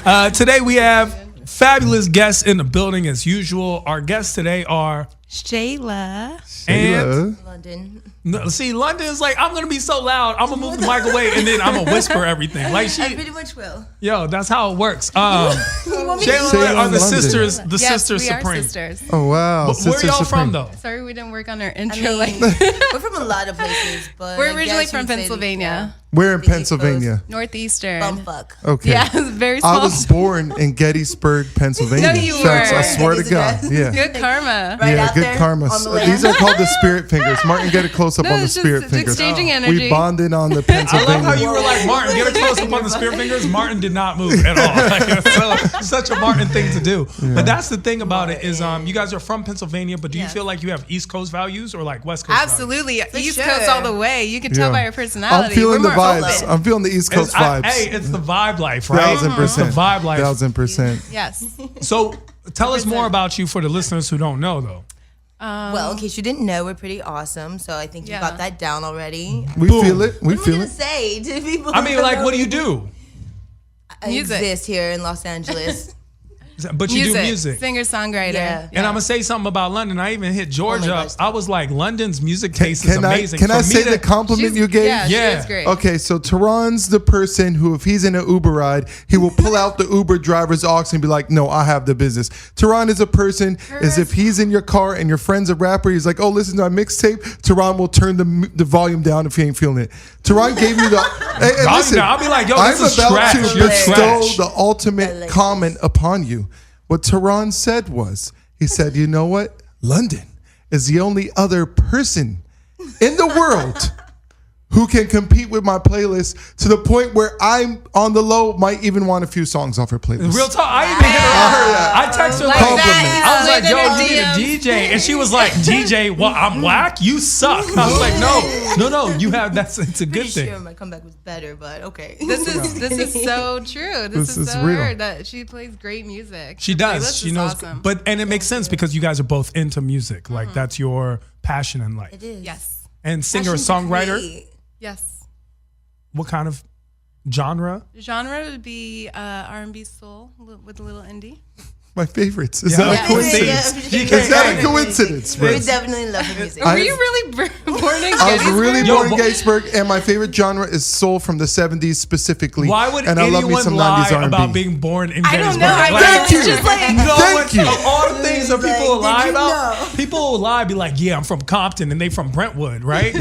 Today we have fabulous guests in the building as usual. Our guests today are Shayla. and London. see, London is like, I'm gonna be so loud, I'm gonna move the mic away and then I'm gonna whisper everything. Like I pretty much will. yo, that's how it works. You want me to- Shayla are the London. sisters, the Yes, sisters we are supreme. sisters. Oh wow! But where Sister y'all Supreme. from though? Sorry we didn't work on our I intro. mean, like we're from a lot of places, but We're I originally guess from you'd say Pennsylvania. We're in The East Pennsylvania. Northeastern. Bumfuck. Okay. Yeah, it's very small. I was born in Gettysburg, Pennsylvania. No, you Facts, I were. swear to God. Yeah. Good karma. Right Yeah, out good there karma. on the land. These are called the spirit fingers. Martin, get a close up No, on the it's just spirit it's fingers. exchanging energy. We bonded on the I Pennsylvania. love how you were like, Martin, get a close up on the spear fingers. Martin did not move at all. Like, it's such a Martin thing to do. But that's the thing about it is you guys are from Pennsylvania, but do you Yes. feel like you have East Coast values or like West Coast values? Absolutely. East sure. Coast all the way. You can tell Yeah. by your personality. I'm feeling We're the more vibes. open. I'm feeling the East Coast vibes. Hey, it's the vibe life, right? 1000%. It's the vibe life. 1000%. Yes. So tell us more about you for the listeners who don't know, though. Well, in case you didn't know, we're pretty awesome. So I think you Yeah. got that down already. We Boom. feel it. We What am I feel gonna it. say to people? I mean, who like, don't what do know you do? I Music. exist here in Los Angeles. But you do music. Singer songwriter. Yeah. And I'm gonna say something about London. I even hit Georgia. gosh. I was like, London's music taste is Can I amazing. can For I me say to- the compliment you gave? Yeah, Yeah. she is great. Okay, so Tehran's the person who, if he's in an Uber ride, he will pull out the Uber driver's aux and be like, "No, I have the business." Tehran is a person, is if he's in your car and your friend's a rapper, he's like, "Oh, listen to my mixtape." Tehran will turn the volume down if he ain't feeling it. Tehran gave me the. Hey, Volume listen, down. I'll be like, yo, I'm this is about trash. to You're bestow trash. the ultimate Delicious. comment upon you. What Tehran said was, he said, "You know what? London is the only other person in the world who can compete with my playlist to the point where I'm on the low, might even want a few songs off her playlist." Real talk. I even hit her up. I texted her Like like, that. I was like, Slid in yo, her you need a DMs. DJ. And she was like, DJ, well, I'm whack? You suck. I was like, no, you have, it's a good Pretty thing. sure my comeback was better, but okay. This is so true. This is so real. her that she plays great music. She Her does. playlist She is knows. awesome. And it makes sense because you guys are both into music. Like, that's your passion in life. It is. Yes. And singer, Passion to songwriter, create. Yes. what kind of genre? Genre would be R&B soul with a little indie. My favorites. Is Yeah. that a Yeah. coincidence? Yeah. Is that a Yeah. coincidence? We Chris? definitely love the music. Were you really born in I was Gettysburg? really Yo, born in but- Gettysburg, and my favorite genre is soul from the 70s specifically. Why would and I love me anyone some lie 90s R&B. about being born in I Gettysburg? don't know. I Like, Thank you. Just like, no Thank one, you. of all the things that Like, people will did lie you about, know? people will lie, be like, yeah, I'm from Compton and they from Brentwood, right?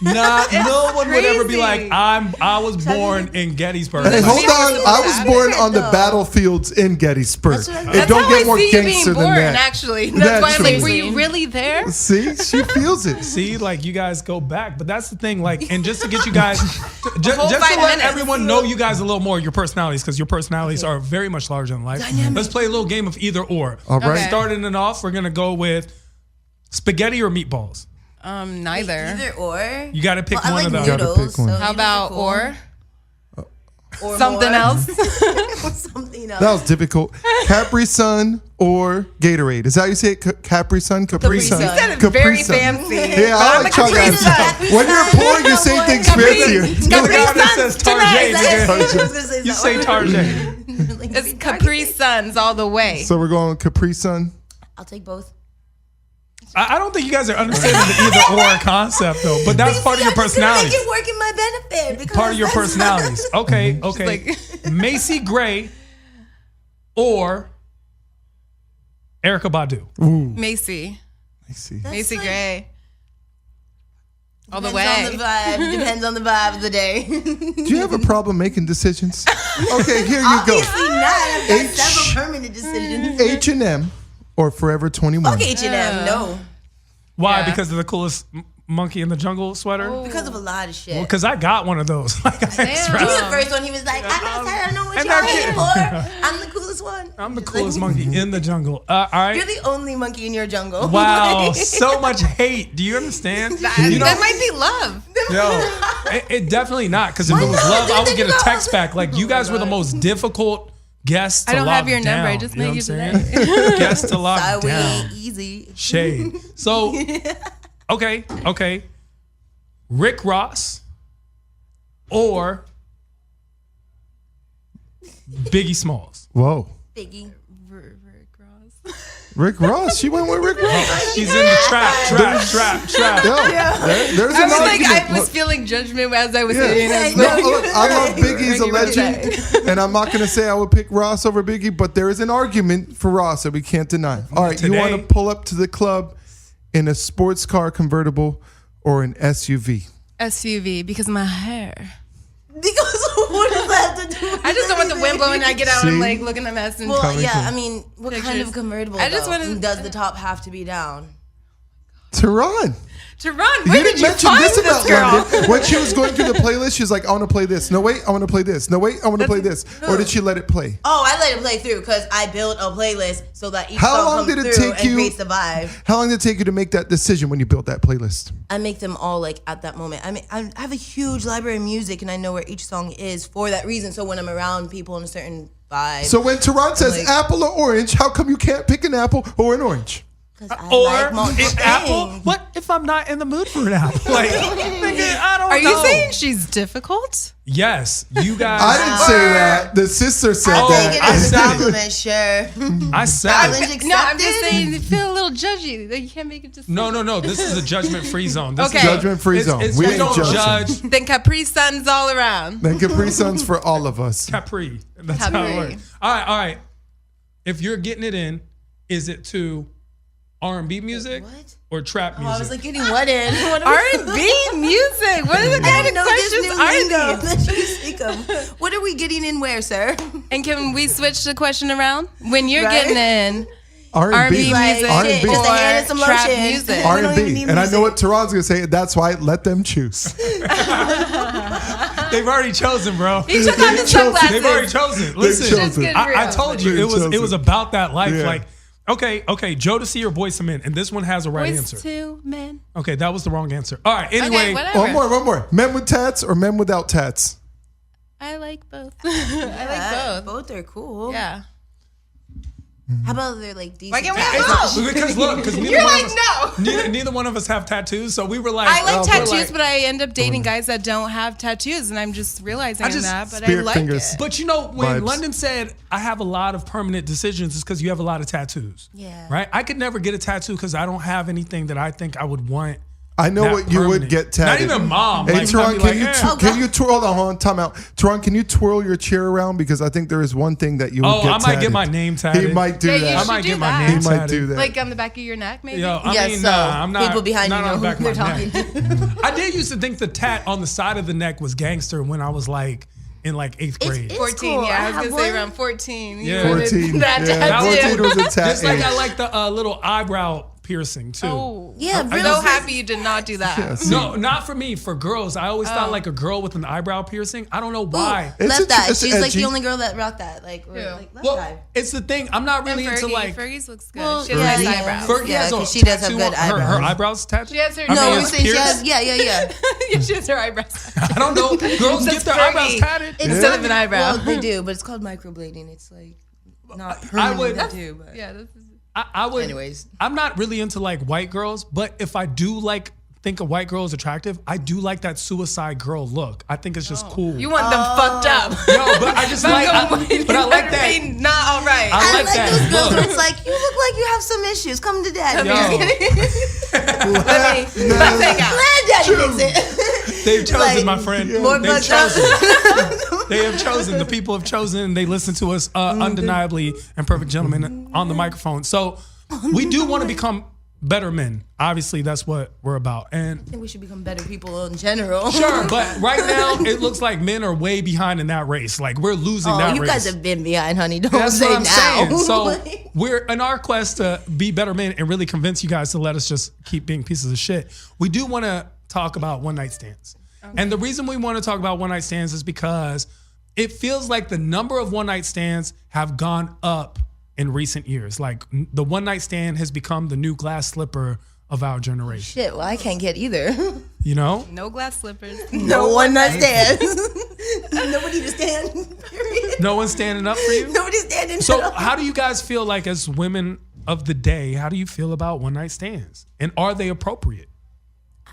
Nah, no one would ever be like, crazy. I was born in Gettysburg. Hey, Like, hold on. Gettysburg. I was born on the No. battlefields in Gettysburg. That's what I mean. It that's don't how get I more see you being gangster born, than that. actually. That's why I'm like, were Naturally. you really there? See, she feels it. See, like you guys go back, but that's the thing. Like, and just to get you guys, whole just to 5 let minutes. everyone know you guys a little more, your personalities, because your personalities are very much larger than life. Let's play a little game of either or. All right. Okay. Starting it off, we're gonna go with spaghetti or meatballs. Neither. Either or. You got to pick Well, I one like of them. Gotta noodles, pick one. so How noodles about are cool. or Or something more. else? Something else. That was difficult. Capri Sun or Gatorade. Is that how you say it? Capri Sun? Capri Sun. Sun. You said it Capri very Sun. fancy. Yeah, But I I'm like a trying Capri to Sun. Capri When you're Sun. poor, you say Capri- things Capri- fancier. You're the guy that Sun says tonight. Tarjay, nigga. I was gonna say You that say one. Tarjay. It's Capri Suns all the way. So we're going Capri Sun. I'll take both. I don't think you guys are understanding the either or concept though, but that's part of your personality. Make it work in my benefit. Because Part of your that's- personalities. Okay, okay. like- Macy Gray or Erica Badu. Macy. I see. Macy like- Gray. All the Depends on the way. vibe. Depends on the vibe of the day. Do you have a problem making decisions? Okay, here you go. Obviously not. I've got H- several permanent decisions. H&M or Forever 21. Okay, H&M, no. Why? Yeah. Because of the coolest monkey in the jungle sweater? Because of a lot of shit. Because I got one of those. Like, I Damn. He was the first one. He was like, I don't know what And y'all that hating kid- for. I'm the coolest one. I'm the Just coolest like, monkey in the jungle. All right. You're the only monkey in your jungle. Wow, so much hate. Do you understand? You know, That might be love. yo, it definitely not. Because if it was not? love, I would There get a you go. text back. Like, you guys were the most difficult guests to I don't lock have your number. I down. just You know met you what I'm today. saying? Guests to lock Sorry, down. easy. Shade. So, okay. Rick Ross or Biggie Smalls. Whoa. Biggie. Rick Ross. Rick Ross. She went with Rick Ross. She's in the trap. There's I an was like, argument. I was feeling judgment as I was saying it. No, look, I love Biggie's a Ricky legend, and I'm not going to say I would pick Ross over Biggie, but there is an argument for Ross that we can't deny. All right, you Today- want to pull up to the club in a sports car convertible or an SUV? SUV because of my hair. Because what does that have to do with I just don't want the wind blowing. I get out and I'm See? like looking at a mess and Well, Coming yeah, from- I mean, what kind Pictures. of convertible I just though? wanna- Does the top have to be down? Tehran. Tehran, where You did didn't you mention find this this about girl? London. When she was going through the playlist, she was like, I want to play this. No, wait, I want to play this. No, wait, I want to play this. Or did she let it play? Oh, I let it play through because I built a playlist so that each How song long comes did it through take and you- creates the vibe. How long did it take you to make that decision when you built that playlist? I make them all like at that moment. I mean, I have a huge library of music and I know where each song is for that reason. So when I'm around people in a certain vibe, So when Tehran says like- apple or orange, how come you can't pick an apple or an orange? 'cause I Or like multiple an apple. things. What if I'm not in the mood for an apple? Like, nigga, I don't Are know. you saying she's difficult? Yes, you guys. I didn't say that. The sister said I'll that. take it I as a said it. compliment, sure. I said Challenge it. accepted. No, I'm just saying you feel a little judgy. Like you can't make it just. No. This is a judgment-free zone. This Okay. is Judgment-free zone. It's, We we ain't don't judging. judge Then Capri Suns all around. Then Capri Suns for all of us. Capri. That's how it Capri. works. All right. If you're getting it in, is it to R&B music What? or trap Oh, music? I was like getting what in? What are we- R&B music. What are the I kind don't of know this questions new are lingo these? that you speak of. What are we getting in where, sir? And can we switch the question around? When you're Right? getting in R&B. R&B Like, music R&B. shit, just a hand and some or trap lotion. music? We don't even R&B. need And I know music. what Tehran's going to say. That's why let them choose. They've already chosen, bro. He took off his chose- sunglasses. They've already chosen. Listen, chosen. Just get I real. told you They've it was chosen. about that life. Yeah. Like, okay, Jodeci or Boyz II Men, and this one has a right Boys answer. to men. Okay, that was the wrong answer. All right, anyway, Okay, whatever. One more. Men with tats or men without tats? I like both. I like both. Both are cool. Yeah. How about they're like decent? Why can't we tattoos? have both? because look, because neither, You're one like, of us- no. neither one of us have tattoos, so we were like, I like we're tattoos, like- but I end up dating guys that don't have tattoos, and I'm just realizing I just- that. But I Spirit like fingers. it. But you know, when Vibes. London said, I have a lot of permanent decisions, it's because you have a lot of tattoos. Yeah. Right? I could never get a tattoo because I don't have anything that I think I would want. I know that what you would permanent. get tatted. Not even mom. Hey, Like, Tehran, I'd be can like, you eh. can you twirl? Hold on, time out. Tehran, can you twirl your chair around because I think there is one thing that you would Oh, get I might tatted. get my name tatted. He might do Yeah, you that. I should might do get my that. name He might tatted. do that. Like on the back of your neck, maybe. Yo, I Yes, mean, so nah, I'm not. people behind not you on know the back who of they're my talking neck. to. I did used to think the tat on the side of the neck was gangster when I was like in like 8th grade. It's 14, cool. yeah. I was have gonna say one. around 14. You Yeah. wanted 14. That Yeah, tattoo. 14 was a tat Just like age. I like the little eyebrow piercing too. Oh. Yeah, I'm real so quick. happy you did not do that. Yes. No, not for me. For girls, I always Oh. thought like a girl with an eyebrow piercing. I don't know why. It's Left eye. it's She's like edgy. the only girl that rocked that. Like, or, Who? like left Well, eye. it's the thing. I'm not really And into Fergie. like. Fergie's looks good. Well, she has yeah, nice yeah. eyebrows. Fergie Yeah, has a 'cause she does have tattoo good on- her eyebrows. eyebrows tattooed. She has her. I mean, No, it's she pierced. has. Yeah. She has her eyebrows. I don't know. Girls get That's their Fergie. eyebrows tatted. Instead of an eyebrow. Well, they do, but it's called microblading. It's like not permanent. would- They do, but Yeah, this is. I would. Anyways. I'm not really into like white girls, but if I do like think a white girl is attractive, I do like that suicide girl look. I think it's just cool. You want them fucked up. Yo, but I just like. But I like that. Not all right. I I like like that those girls look. where it's like, you look like you have some issues. Come to daddy. Yo. Let's take out. Glad daddy fix it. They've chosen, Like, my friend. more They've fucked up. chosen. They have chosen. The people have chosen. They listen to us undeniably and perfect gentlemen on the microphone. So we do want to become better men. Obviously, that's what we're about. And I think we should become better people in general. sure, but right now it looks like men are way behind in that race. Like we're losing Oh, that you race. guys have been behind, honey. Don't That's say what I'm now. saying. So Like, we're in our quest to be better men and really convince you guys to let us just keep being pieces of shit. We do want to talk about one night stands. And the reason we want to talk about one night stands is because it feels like the number of one night stands have gone up in recent years. Like the one night stand has become the new glass slipper of our generation. shit, well, I can't get either. You know? No glass slippers. No one night stands. Nobody to stand. Period. No one's standing up for you. Nobody standing. So up. how do you guys feel like as women of the day, how do you feel about one night stands? And are they appropriate?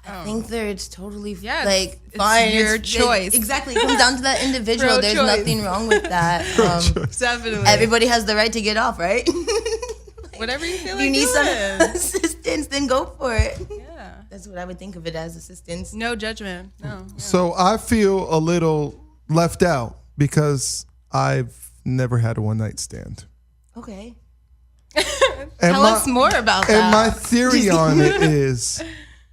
I think it's totally Yeah, like it's fine. your choice. Exactly. It comes down to that individual. There's Pro-choice. nothing wrong with that. Definitely. Everybody has the right to get off, right? Whatever you feel If like you need some doing. assistance, then go for it. Yeah. That's what I would think of it as, assistance. No judgment. No. Yeah. So I feel a little left out because I've never had a one night stand. Okay. And Tell us more about And that. my theory on it is,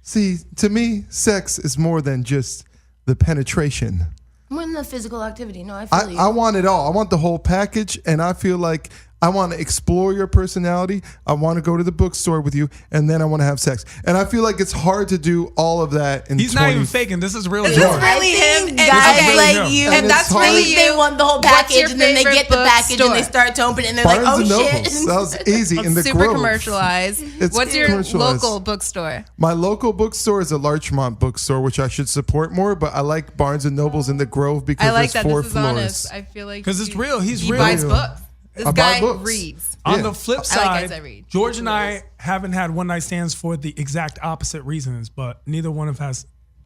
see, to me, sex is more than just the penetration. More than the physical activity. No, I feel you. I want it all. I want the whole package, and I feel like I want to explore your personality. I want to go to the bookstore with you, and then I want to have sex. And I feel like it's hard to do all of that in He's 20. not even faking. This is real This joy. is really I him. think And guys okay. like And you, it's that's hard. really they want the whole What's package, your and then they favorite get the package and they bookstore? start to open it, and they're Barnes like, "Oh and shit!" Nobles. That was easy in the Super Grove. commercialized. It's What's your commercialized. local bookstore? My local bookstore is a Larchmont bookstore, which I should support more. But I like Barnes and Nobles in the Grove because I like there's that 4 this is floors. honest. I feel like Because it's real. He's he real. buys books. This I buy guy books. reads. On Yeah. the flip I like side, guys that read. George and I haven't had one night stands for the exact opposite reasons, but neither one of us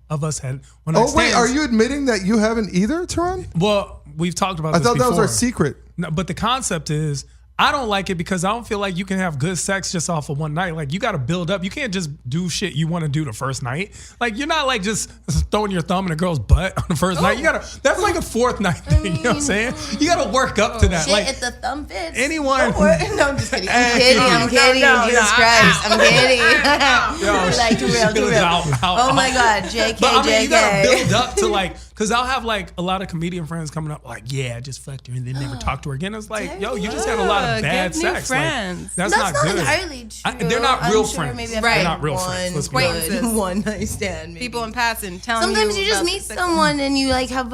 had one night Oh stands. wait, are you admitting that you haven't either, Teron? Well, we've talked about I this thought that was before. our secret. No, but the concept is, I don't like it because I don't feel like you can have good sex just off of one night. Like, you got to build up. You can't just do shit you want to do the first night. Like, you're not like just throwing your thumb in a girl's butt on the first night. You gotta. That's like a 4th night thing. You know what I'm saying? You got to work up to that. Shit, Like, if the thumb fits. anyone- Go for it. No, I'm just kidding. I'm Hey, kidding. no, I'm kidding. no, Jesus no, Christ. I'm kidding. Yo, Like, too real, she too was real. out. Oh my God, JK, But I mean, you gotta JK. build up to like, because I'll have like a lot of comedian friends coming up like, yeah, I just fucked her and then never talked to her again. It's like, yo, you just had a lot of bad Get new sex. friends. Like, that's That's not not good. entirely true. They're not I'm real sure friends. Maybe I've They're had not real friends. Let's be one, honest. one night stand. Maybe. People in passing telling Sometimes you just about meet sex. someone and you like have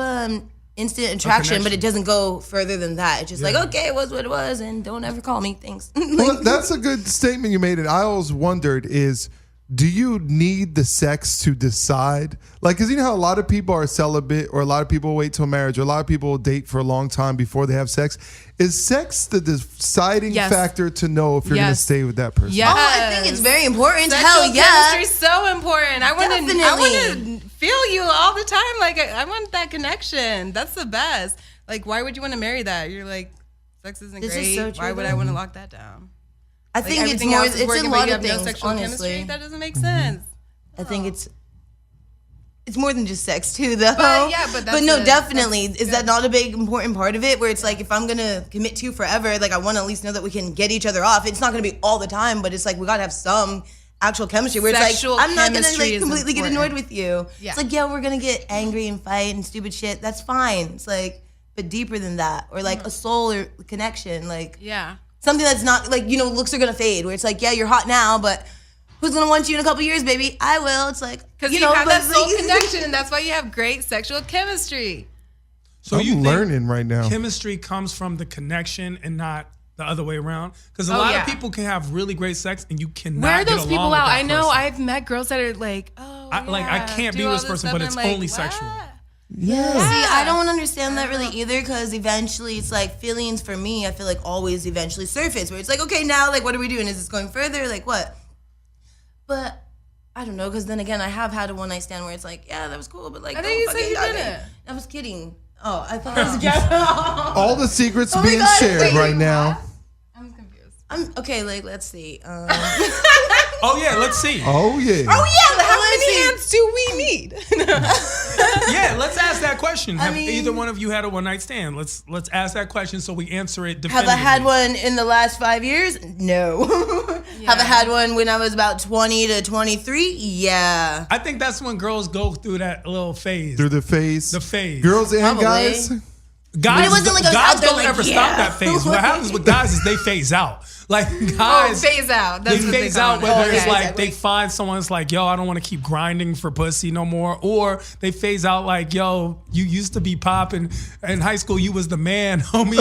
instant attraction, but connection. it doesn't go further than that. It's just like, okay, it was what it was, and don't ever call me. Thanks. Well, that's a good statement you made, and I always wondered is, do you need the sex to decide? Like, because you know how a lot of people are celibate, or a lot of people wait till marriage, or a lot of people will date for a long time before they have sex. Is sex the deciding Yes. factor to know if you're going to Yes. stay with that person? Yeah. Oh, I think it's very important. Sexual Hell yeah. chemistry is so important. I want Definitely. to feel you all the time. Like I want that connection. That's the best. Like, why would you want to marry that? You're like, sex isn't This is great. so true, Why would though. I want to lock that down? I Like, think it's everything more. else is It's working, a but lot you of have no things. sexual chemistry. Honestly, That doesn't make sense. I think it's more than just sex too, though. But, yeah, but that's no, a- definitely. that's Is that not a big important part of it? Where it's like, if I'm gonna commit to you forever, like I want to at least know that we can get each other off. It's not gonna be all the time, but it's like we gotta have some actual chemistry. Where Sexual it's like I'm not gonna chemistry like is completely get important. annoyed with you. Yeah. It's like, yeah, we're gonna get angry and fight and stupid shit. That's fine. It's like, but deeper than that, or like a soul or connection, like Yeah. something that's not like, looks are gonna fade. Where it's like, yeah, you're hot now, but who's gonna want you in a couple years, baby? I will. It's like, Because you have but that it's soul like- connection, and that's why you have great sexual chemistry. So I'm you think learning right now. chemistry comes from the connection and not the other way around? Because a Oh, lot yeah. of people can have really great sex and you cannot Where are get those along people with out? that I know person. I've met girls that are like, oh, I can't do be all with this person, stuff, but and it's I'm like, only what? sexual. Yeah. See, I don't understand that really either, because eventually it's like feelings for me, I feel like always eventually surface, where it's like, okay, now, like, what are we doing? Is this going further? Like, what? But I don't know, because then again, I have had a one night stand where it's like, yeah, that was cool, but like, I don't think you fucking said you dog me. didn't. I was kidding. Oh, I thought that was a joke. All the secrets Oh my being God, shared wait, right now. I'm confused. I'm okay. Like, let's see. Oh yeah, let's see. Oh yeah. Yeah, how let's many see. hands do we need? Yeah, let's ask that question. Have mean- either one of you had a one night stand? Let's ask that question so we answer it Have definitively. I had one in the last 5 years? No. Have I had one when I was about 20 to 23? Yeah. I think that's when girls go through that little phase. Through the phase. The phase. Girls and Probably. guys. Guys, it wasn't like I was guys out there don't like, ever yeah. stop that phase. What happens with guys is they phase out. Like Oh, guys, phase out. That's they what phase they call out it. whether it's Okay. like Exactly. they find someone's like, yo, I don't want to keep grinding for pussy no more, or they phase out like, yo, you used to be popping in high school, you was the man, homie.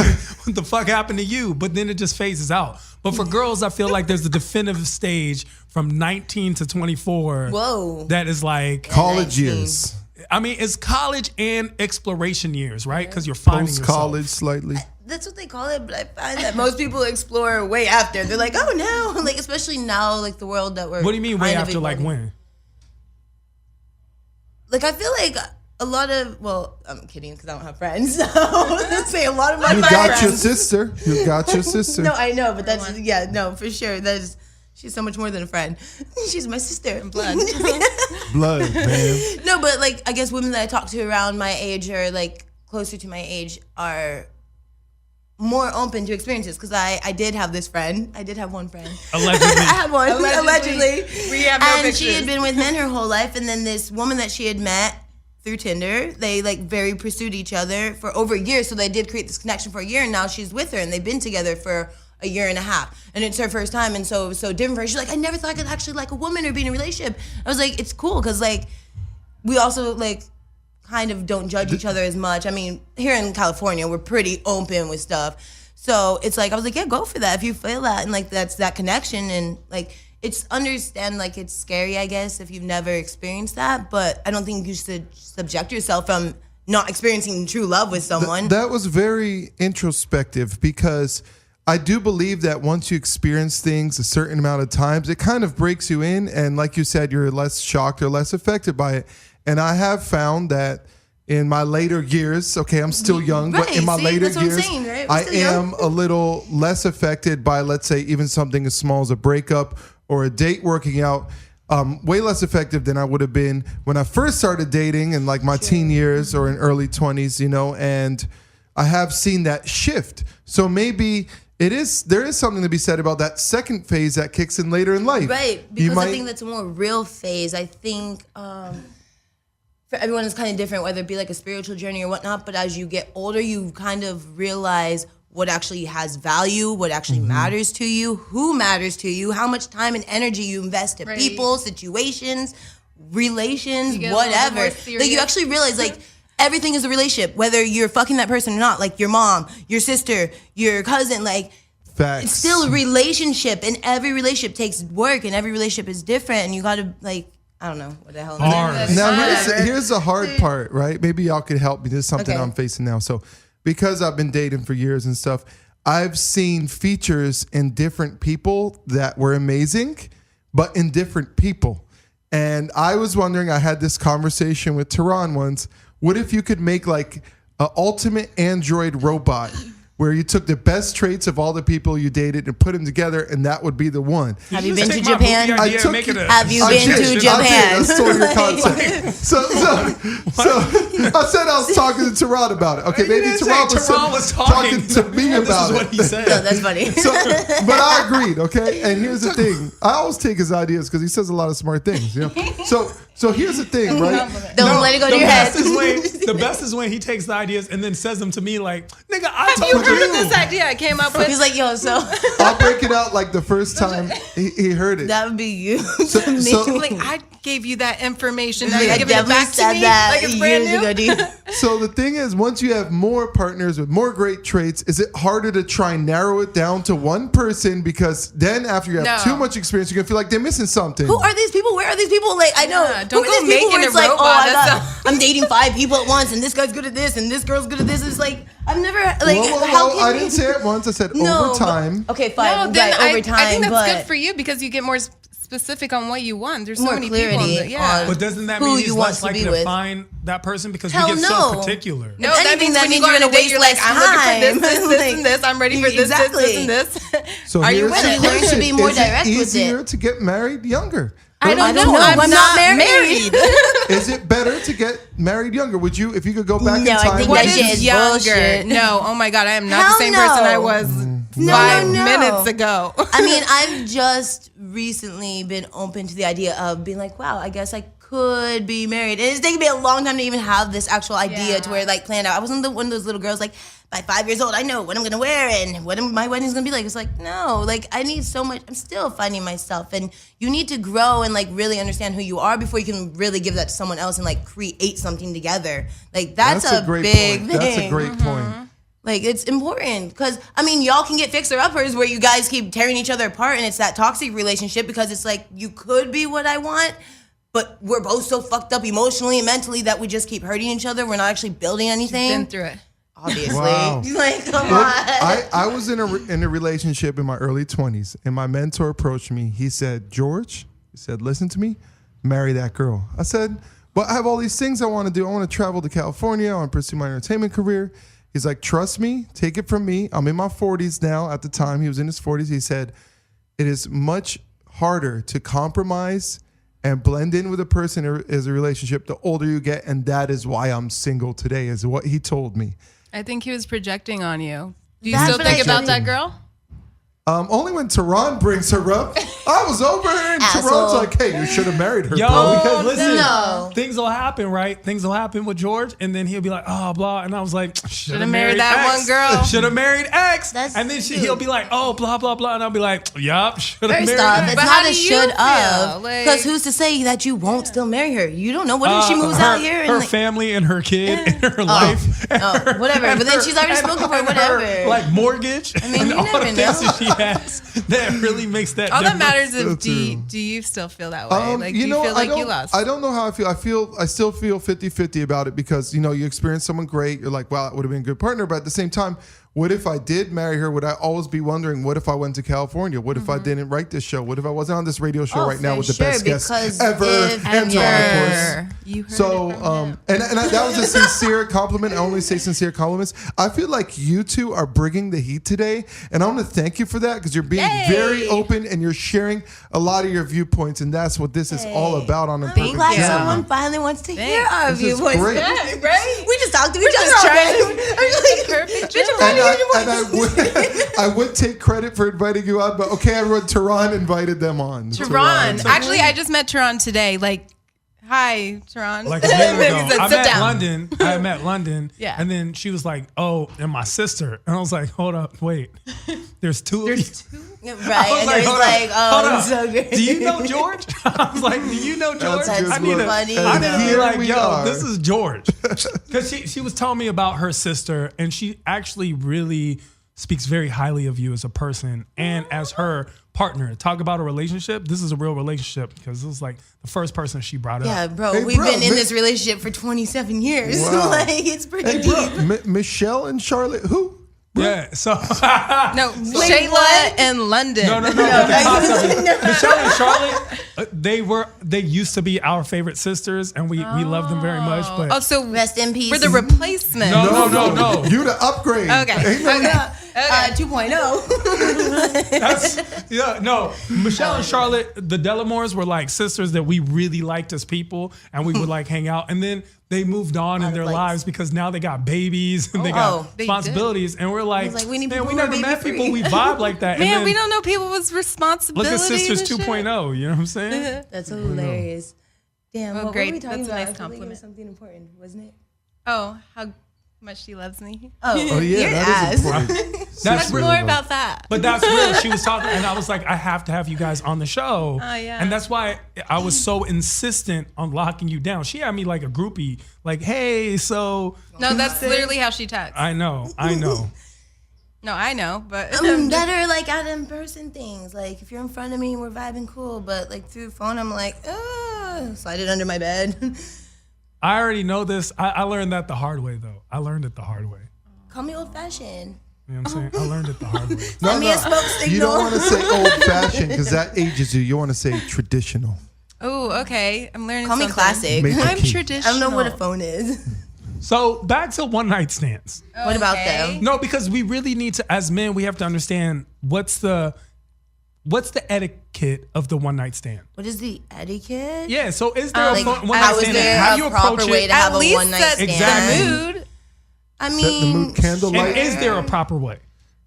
What the fuck happened to you? But then it just phases out. But for girls, I feel like there's a definitive stage from 19 to 24. Whoa. That is like, College 19. years. I mean, it's college and exploration years, right? Because you're finding Post yourself. college slightly. That's what they call it, but I find that most people explore way after. They're like, oh no, like especially now, like the world that we're. What do you mean way kind of after? Like evolving. when? like I feel like a lot of, well, I'm kidding because I don't have friends. So let's say a lot of my You friends. got your sister. You got your sister. No, I know, but that's no, for sure. She's so much more than a friend. She's my sister. Blood. Blood, man. No, but like I guess women that I talk to around my age or like closer to my age are more open to experiences because I did have this friend. I did have one friend. Allegedly. I had one. Allegedly. We have no And pictures. she had been with men her whole life, and then this woman that she had met through Tinder, they like very pursued each other for over a year. So they did create this connection for a year, and now she's with her, and they've been together for a year and a half, and it's her first time, and so it was so different for her. She's like, I never thought I could actually like a woman or be in a relationship. I was like, it's cool because like we also like kind of don't judge each other as much. I mean, here in California, we're pretty open with stuff. So it's like, I was like, yeah, go for that if you feel that. And like, that's that connection. And like, it's understand, like, it's scary, I guess, if you've never experienced that. But I don't think you should subject yourself from not experiencing true love with someone. That was very introspective because I do believe that once you experience things a certain amount of times, it kind of breaks you in. And like you said, you're less shocked or less affected by it. And I have found that in my later years, okay, I'm still young, but in my later that's what I'm years, saying, right? We're I still young. am a little less affected by, let's say, even something as small as a breakup or a date working out. Way less effective than I would have been when I first started dating in like my teen years or in early 20s, you know, and I have seen that shift. So maybe there is something to be said about that second phase that kicks in later in life. Right, because I think that's a more real phase. I think for everyone it's kind of different, whether it be like a spiritual journey or whatnot, but as you get older, you kind of realize what actually has value, what actually matters to you, who matters to you, how much time and energy you invest in people, situations, relations, You get a little bit whatever. more Like serious. you actually realize like everything is a relationship, whether you're fucking that person or not, like your mom, your sister, your cousin, like Facts. it's still a relationship, and every relationship takes work, and every relationship is different, and you gotta like, I don't know what the hell. Hard. Now Whatever. here's the hard part, right? Maybe y'all could help me. This is something Okay. I'm facing now. So because I've been dating for years and stuff, I've seen features in different people that were amazing, but in different people. And I was wondering, I had this conversation with Tehran once. What if you could make like an ultimate android robot where you took the best traits of all the people you dated and put them together, and that would be the one? Have you Just been to take my movie Japan? idea I and took make you- it a- Have you I been did. to I Japan? stole your concept. So I said I was talking to Tehran about it. Okay, You maybe didn't say Tehran was talking to me This about is what it. he said. No, that's funny. So, but I agreed, okay? And here's the thing. I always take his ideas because he says a lot of smart things, you know? So here's the thing, right? Don't let it go to the your head. best the best is when he takes the ideas and then says them to me like, nigga, I You told heard you. of this idea I came up with? He's like, yo, so I'll break it out like the first time he heard it. that would be you. So- to me. so- Like, I gave you that information. Now Like, you're I giving it definitely back to said me that like it's brand years new. ago, dude. So the thing is, once you have more partners with more great traits, is it harder to try and narrow it down to one person? Because then after you have No. too much experience, you're going to feel like they're missing something. Who are these people? Where are these people? Like, I know. Yeah, don't who are go these people making where a it's like, robot. I'm dating 5 people at once, and this guy's good at this, and this girl's good at this. It's like, I've never, like, Whoa, how can I we- didn't say it once. I said No, over time. but- okay, fine. No, then right, over time, I think that's but good for you because you get more specific on what you want. There's so More many clarity people. Yeah. on- But doesn't that Who mean you he's want less to likely be to with. find that person because Hell we get no. so particular? No, If that anything, means that when you means go you're on a gonna date, waste you're like, less I'm looking for this, time. this, this, and this. I'm ready for this, Exactly. this, this, and this. So Are you here's with the it? Learn to question. be more Is direct it with easier it. to get married younger? I don't don't know. know. I'm I'm not not married. Is it better to get married younger? Would you, if you could go back in No, I time? think What that shit is is younger? bullshit. No. Oh my God. I am not Hell the same no. person I was No, 5 no, no. minutes ago. I mean, I've just recently been open to the idea of being like, wow, I guess I could be married. And it's taken me a long time to even have this actual idea to where like planned out. I wasn't one of those little girls like, by 5 years old, I know what I'm gonna wear and what my wedding's gonna be like. It's like, no, like I need so much. I'm still finding myself, and you need to grow and like really understand who you are before you can really give that to someone else and like create something together. Like that's a great big point. thing. That's a great point. Like, it's important because, I mean, y'all can get fixer-uppers where you guys keep tearing each other apart, and it's that toxic relationship because it's like, you could be what I want, but we're both so fucked up emotionally and mentally that we just keep hurting each other. We're not actually building anything. Been through it. Obviously. Wow. Like, come Look, on. I was in a relationship in my early 20s, and my mentor approached me. He said, George, he said, listen to me, marry that girl. I said, but I have all these things I want to do. I want to travel to California. I want to pursue my entertainment career. He's like, trust me, take it from me. I'm in my 40s now. At the time, he was in his 40s. He said, it is much harder to compromise and blend in with a person as a relationship the older you get. And that is why I'm single today, is what he told me. I think he was projecting on you. Do you That's still what think I about think. that girl? Only when Tehran brings her up. I was over here and Asshole. Tehran's like, hey, you should have married her, Yo, bro. because listen, no. things will happen, right? Things will happen with George, and then he'll be like, oh, blah. And I was like, should have married that one girl. Should have married X. That's and then cute. he'll be like, oh, blah, blah, blah. And I'll be like, yup, should have First married off, X. it's But not how a do you should feel? of. Like- Because who's to say that you won't still marry her? You don't know. What if she moves out here and her like, family and her kid and her life. And oh, whatever. and But then she's already spoken for and whatever. Her, like mortgage. I mean, and you all never the things know. that she has that really makes that All that difference. matters is That's do you still feel that way? Like, do you know, feel like you lost? I don't know how I feel. I still feel 50-50 about it because, you experience someone great. You're like, wow, it would have been a good partner. But at the same time, what if I did marry her? Would I always be wondering, what if I went to California? What if I didn't write this show? What if I wasn't on this radio show Oh, right now for with the sure, best guests because ever? if And Tehran, of course. You heard So, it from him. that was a sincere compliment. I only say sincere compliments. I feel like you two are bringing the heat today, and I want to thank you for that because you're being Yay. very open and you're sharing a lot of your viewpoints, and that's what this is all about on I'm Imperfect. glad you. someone finally wants to hear Thanks. our This is viewpoints. great. Yeah, right? We just talk to each just other all trying day. to I'm just like, perfect bitch, joke. I'm I would take credit for inviting you on, but okay, everyone, Tehran invited them on. Tehran. So- Actually, I just met Tehran today. Like, hi, Tehran. Like a year Maybe ago, said, I sit met down. London. I met London. Yeah. And then she was like, "Oh, and my sister." And I was like, "Hold up, wait. There's two of you." Right, I was and there's "Hold like, up, hold oh, up. so good. Do you know George?" I was like, "Do you know George?" That's I need to. funny. I need to be Here like, we "Yo, are. this is George," because she was telling me about her sister, and she actually really speaks very highly of you as a person and as her partner. Talk about a relationship. This is a real relationship because this is like the first person she brought Yeah, up. bro, Hey, we've bro, been in Mi- this relationship for 27 years. Wow. Like, it's pretty Hey, deep. bro, Michelle and Charlotte, who? Yeah. So No, Wait, Shayla what? and London. no. But the concept is, Michelle and Charlotte, they used to be our favorite sisters, and we love them very much. But Oh, so Rest in peace. we're the replacement. No. You the upgrade. Okay. Ain't no- Okay. 2.0. Michelle and Charlotte, the Delamores were like sisters that we really liked as people, and we would like hang out. And then they moved on in of their likes. lives because now they got babies and they Oh, got they responsibilities. And we're like, like, we need man, people we who are never met baby-free." people we vibe like that. Man, and then we don't know people with look responsibilities. at Sisters and shit. 2.0. You know what I'm saying? That's hilarious. Damn, Oh, what great. were we talking That's a about? nice I feel like it compliment. was something important, wasn't it? Oh, how much she loves me. Oh yeah, your that is ass. important. That's More real. about that. But that's real. She was talking, and I was like, I have to have you guys on the show. Oh, yeah. And that's why I was so insistent on locking you down. She had me like a groupie, like, hey, so No, that's literally how she texts. I know. No, I know, but I'm better like at in-person things. Like if you're in front of me, we're vibing cool. But like through the phone, I'm like, slide it under my bed. I already know this. I learned that the hard way, though. I learned it the hard way. Call me old-fashioned. You know what I'm saying? I learned it the hard way. Send me a smoke signal. You don't want to say old fashioned because that ages you. You want to say traditional. oh, okay. I'm learning. Call me something. classic. Major I'm key. traditional. I don't know what a phone is. So back to one night stands. What about Okay. them? No, because we really need to, as men, we have to understand what's the etiquette of the one night stand. What is the etiquette? Yeah. So is there Like, a one how night is stand? there How a do you proper approach way it? to have At a least one night set stand? Exactly. the mood. I Set the mean, mood. Candlelight. And is there a proper way?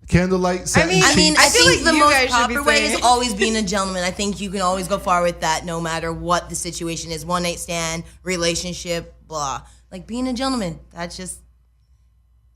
Candlelight. Satin mean- I sheets. I feel think like the you most guys should be proper way saying- is always being a gentleman. I think you can always go far with that no matter what the situation is. One night stand, relationship, blah. Like being a gentleman. That's just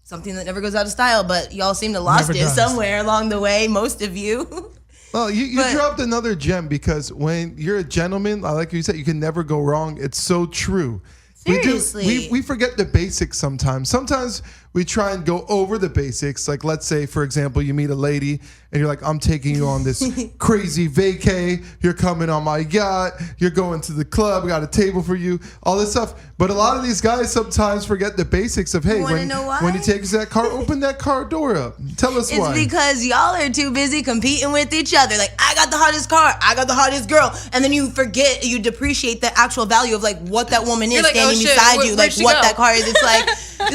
something that never goes out of style, but y'all seem to lost Never it does. somewhere along the way, most of you. Well, you But- dropped another gem because when you're a gentleman, I like you said, you can never go wrong. It's so true. Seriously. We forget the basics sometimes. Sometimes we try and go over the basics. Like, let's say, for example, you meet a lady and you're like, I'm taking you on this crazy vacay. You're coming on my yacht. You're going to the club. I got a table for you. All this stuff. But a lot of these guys sometimes forget the basics of, hey, wanna know why? when you take us to that car, open that car door up. Tell us It's why. because y'all are too busy competing with each other. Like, I got the hottest car, I got the hottest girl, and then you forget, you depreciate the actual value of like what that woman is You're like, standing oh, shit, beside where'd you, like she what go? that car is. It's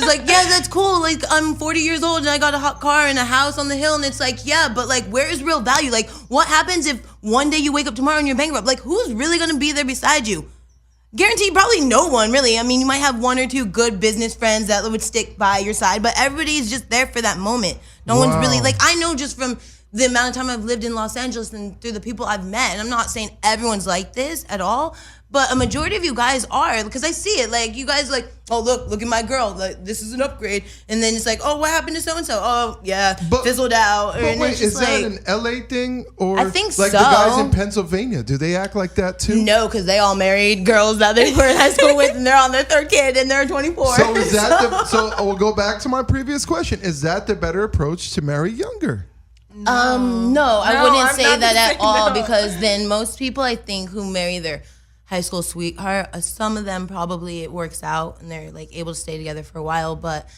like, yeah, that's cool. Like, I'm 40 years old and I got a hot car and a house on the hill, and it's like, yeah, but like, where is real value? Like, what happens if one day you wake up tomorrow and you're bankrupt? Like, who's really gonna be there beside you? Guaranteed, probably no one, really. I mean, you might have one or two good business friends that would stick by your side, but everybody's just there for that moment. No one's really, like, I know just from the amount of time I've lived in Los Angeles and through the people I've met, and I'm not saying everyone's like this at all, but a majority of you guys are, because I see it. Like, you guys like, oh, look at my girl. Like, this is an upgrade. And then it's like, oh, what happened to so-and-so? Oh, yeah, fizzled out. But And wait, it's just is like, that an LA thing? Or I think like so. the guys in Pennsylvania, do they act like that too? no, because they all married girls that they were in high school with, and they're on their third kid, and they're 24. So is that so we'll go back to my previous question. Is that the better approach to marry younger? No, I No, wouldn't I'm say not that gonna at say all, no. because then most people, I think, who marry their high school sweetheart, some of them probably it works out and they're like able to stay together for a while, but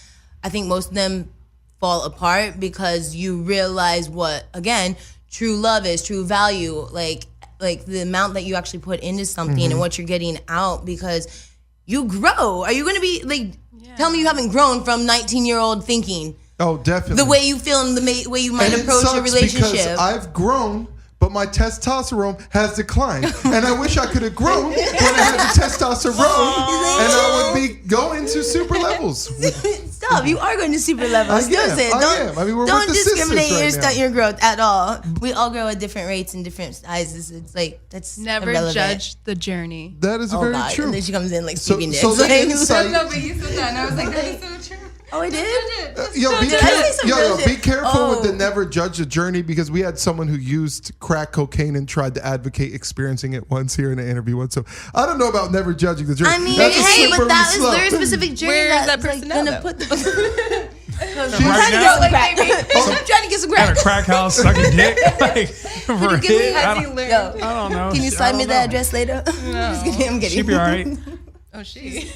I think most of them fall apart because you realize what, again, true love is, true value, like the amount that you actually put into something and what you're getting out, because you grow. Are you going to be like, tell me you haven't grown from 19-year-old thinking. Oh, definitely. The way you feel and the way you might And it approach a sucks relationship. because I've grown, but my testosterone has declined. And I wish I could have grown when I had the testosterone, and I would be going to super levels. Stop! You are going to super levels. I Don't am, say it. I Don't, am. I mean, we're don't with the sisters discriminate right now. your growth at all. We all grow at different rates and different sizes. It's like that's Never irrelevant. judge the journey. That is Oh very God! true. And then she comes in like So- speaking so dicks. the Like, insight- No, but you said that, and I was like, that is so true. oh, I did. Yo, be, Did I say some real be shit? careful with the Oh. never judge the journey, because we had someone who used crack cocaine and tried to advocate experiencing it once here in an interview once. So I don't know about never judging the journey. I mean, That's a hey, but slippery that is slope. their specific journey. Where is that that's, person like, now, gonna though? put the. I'm Right trying to now? get some crack. I'm trying to get some At a crack. crack house sucking dick. Like, for a give me- hit? Has I he don't, learned? Yo, I don't know. can you I slide don't me the know. address later? I'm just kidding. I'm kidding. She'd be all right. Oh, she.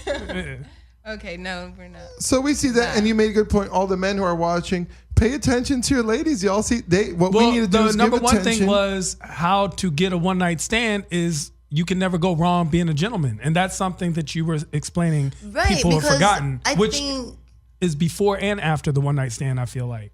Okay, no, we're not. So we see that, and you made a good point. All the men who are watching, pay attention to your ladies. Y'all see, what we Well, need to do the is number give one attention. thing was how to get a one night stand is you can never go wrong being a gentleman, and that's something that you were explaining. Right, people have because forgotten, I which think is before and after the one night stand. I feel like.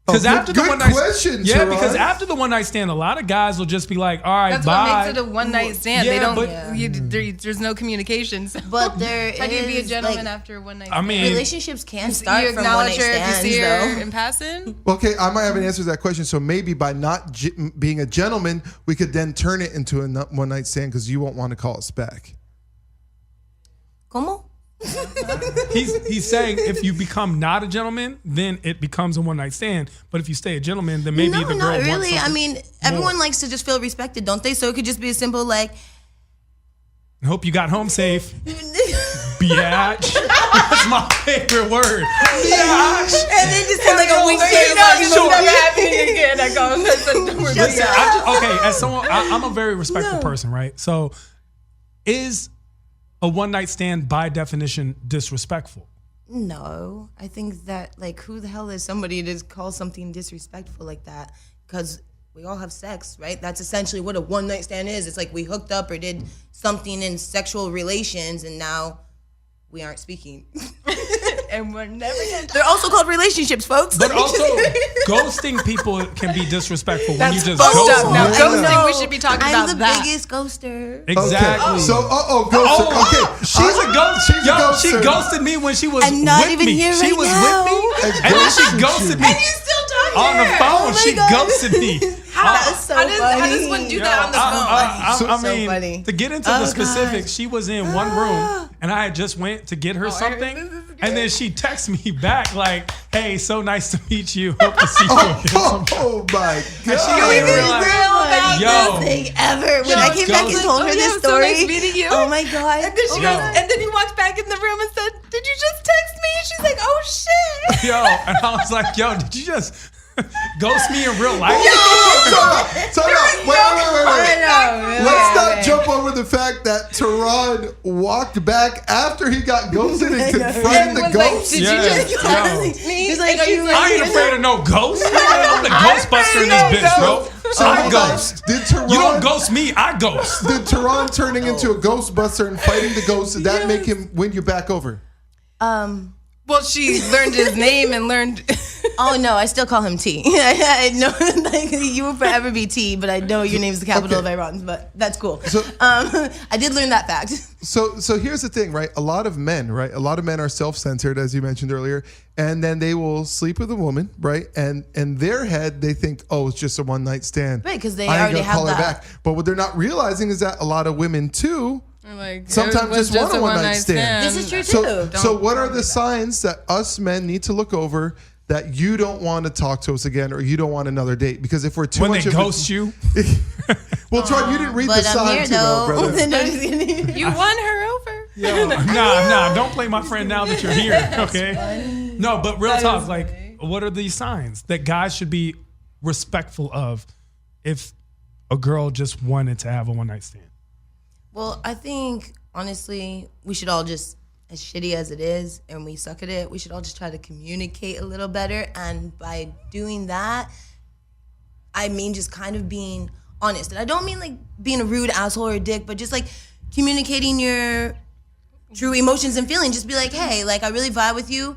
Because after the good one night, question, yeah, Teron. because after the one night stand, a lot of guys will just be like, "All right, That's bye." what makes it a one night stand. Yeah, They don't. but- There's no communication. So. But there How do you be a is, gentleman like, after a one night? I mean, relationships can start you from one night acknowledge her if you stands, see her though. in passing. Okay, I might have an answer to that question. So maybe by not being a gentleman, we could then turn it into a one night stand, because you won't want to call us back. ¿Cómo? he's saying if you become not a gentleman, then it becomes a one night stand. But if you stay a gentleman, then maybe No, the girl not wants really. I something mean, everyone likes to just feel respected, don't they? So it could just be a simple like, I hope you got home safe. Biatch. That's my favorite word. Biatch. and then just say like a wink. Again, I go. Listen, as someone, I'm a very respectful person, right? So, is a one night stand by definition disrespectful? No, I think that like who the hell is somebody to call something disrespectful like that? Because we all have sex, right? That's essentially what a one night stand is. It's like we hooked up or did something in sexual relations, and now we aren't speaking. And we're never gonna. They're also called relationships, folks. But also, ghosting people can be disrespectful when you just fucked ghost up. them. Now, I ghosting, know. we should be talking I'm about the that. biggest ghoster. Exactly. Okay. So, ghoster. Okay, She's a ghost. She's a Yo, she ghoster. ghosted me when she was And not with even me. here She right was now. with me, and then she ghosted me still talking on the phone. my She God. ghosted me. That's so How funny. does one do that on the phone? I So mean, funny. to get into Oh, the God. specifics, she was in one room, and I had just went to get her something, this is good. and then she texted me back like, "Hey, so nice to meet you. Hope to see you again." Oh my And she God. didn't even realize- cutest thing ever. When I came back and told her this story, so nice meeting you. oh my god! And then she goes, and then he walked back in the room and said, "Did you just text me?" She's like, "Oh shit!" Yo, and I was like, yo, did you just ghost me in real life? Time out. Wait. Let's not jump over the fact that Tehran walked back after he got ghosted and confronted the was ghost. Did you just text me? He's like, And she's I ain't afraid of no ghost. I'm the Ghostbuster in this bitch, bro. I ghost. Did Tehran, You don't ghost me, I ghost. Did Tehran turning into a Ghostbuster and fighting the ghost, did that make him win you back over? Well, she learned his name and learned. Oh no, I still call him T. I know, like, you will forever be T, but I know your name's the capital of Iran, but that's cool. So, I did learn that fact. So here's the thing, right? A lot of men are self-centered, as you mentioned earlier, and then they will sleep with a woman, right? And in their head, they think, oh, it's just a one-night stand. Right, because they I ain't already gonna have call her that. back. But what they're not realizing is that a lot of women too Like, sometimes it was just want a one-night stand. This is true too. So what are the signs that us men need to look over that you don't want to talk to us again or you don't want another date? Because if we're too When much they of a- ghost you. Well, Troy, you didn't read the But I'm sign here too well, though. brother. No, just kidding. You won her over. Yo, nah, don't play my friend now that you're here, okay? No, but real talk, like, what are these signs that guys should be respectful of if a girl just wanted to have a one-night stand? Well, I think honestly, we should all just, as shitty as it is, and we suck at it, we should all just try to communicate a little better. And by doing that, I mean just kind of being honest. And I don't mean like being a rude asshole or a dick, but just like communicating your true emotions and feelings. Just be like, hey, like I really vibe with you,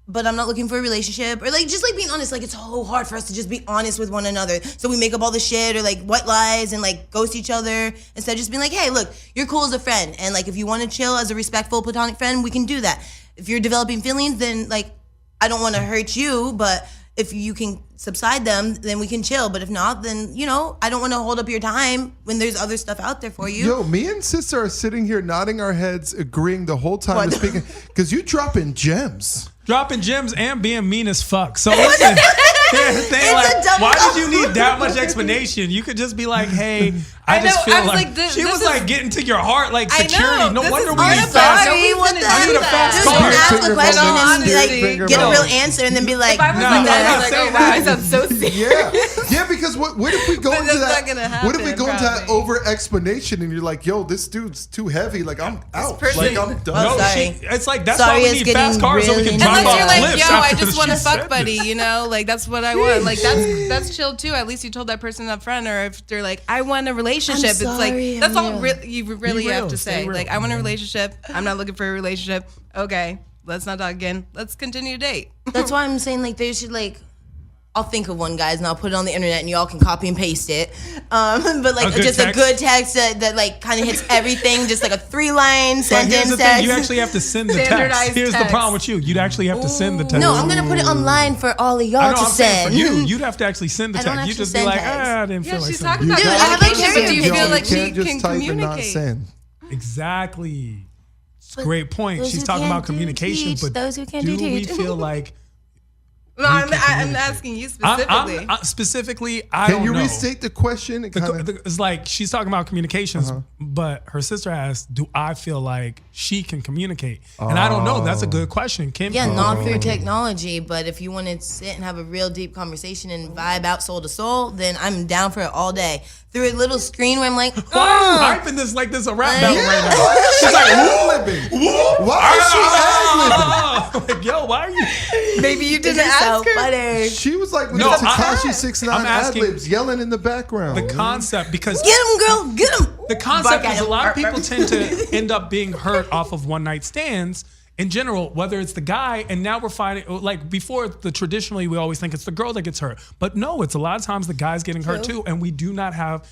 but I'm not looking for a relationship. Or like just like being honest. Like it's so hard for us to just be honest with one another. So we make up all the shit or like white lies and like ghost each other instead of just being like, hey, look, you're cool as a friend. And like if you want to chill as a respectful platonic friend, we can do that. If you're developing feelings, then like I don't want to hurt you, but if you can subside them, then we can chill. But if not, then, you know, I don't want to hold up your time when there's other stuff out there for you. Yo, me and sister are sitting here nodding our heads, agreeing the whole time we're speaking, because you dropping gems. Dropping gems and being mean as fuck. So listen, here's the thing, like, why did you need that much explanation? You could just be like, hey, I just feel like she was like getting to your heart, like security. No wonder we need fast. Sorry, what the I need a fast Just car. ask a question and be Honesty. like, get a real answer and then be like, If I was like that, I was like, oh wow, I sound so serious. Yeah, because what if we go But into that's that? not gonna What if we happen, go into that probably. over explanation and you're like, yo, this dude's too heavy. Like I'm out. person- Like I'm done. No, sorry. it's like that's Sorry, why we it's need fast getting cars so we really can drive Unless off you're like, cliffs yo, I after just want a she fuck said buddy, this. you know? Like, that's what I want. Like, that's chill, too. At least you told that person up front. Or if they're like, I want a relationship. It's like, sorry, that's I'm all real. you really Be have real, to stay say. real. Like, I want a relationship. I'm not looking for a relationship. Okay, let's not talk again. Let's continue to date. that's why I'm saying like they should like, I'll think of one, guys, and I'll put it on the internet, and y'all can copy and paste it. But like good just text? a good text that like kind of hits everything, just like a 3-line But sentence here's the thing, text. you actually have to send the text. Standardized Here's the text. problem with you. You'd actually have to send the text. No, I'm gonna put it online for all of I y'all know, to I'm saying send. for you, you'd have to actually send the I don't text. You actually just be send like, text. I didn't feel Yeah, like she's sending talking it. about Dude, I have a communication, but do you character. feel like you she can't just can type and not communicate? send. Exactly. But Great point. those She's who talking can't about do communication, teach, but those who can't do do we teach. feel like No, I'm can communicate. asking you specifically. specifically, I Can don't you know. restate the question? It kinda- It's like she's talking about communications, but her sister asked, "Do I feel like she can communicate?" And I don't know. That's a good question, Kim. Yeah, not through technology, but if you want to sit and have a real deep conversation and vibe out soul to soul, then I'm down for it all day. Through a little screen where I'm like, Why are you hyping this like this a rap battle Yeah. right now? She's like ad-libbing. Why is she ad-libbing? Like, yo, why are you? Maybe you this didn't is so ask her. funny. She was like with No, the I- Tekashi 6ix9ine I'm asking- ad-libs yelling in the background. The concept, because Get him, girl, get him. the concept Bark is at a him. lot of Bark, people bark. tend to end up being hurt off of one night stands in general, whether it's the guy, and now we're finding, like before, traditionally we always think it's the girl that gets hurt, but no, it's a lot of times the guy's getting hurt too, and we do not have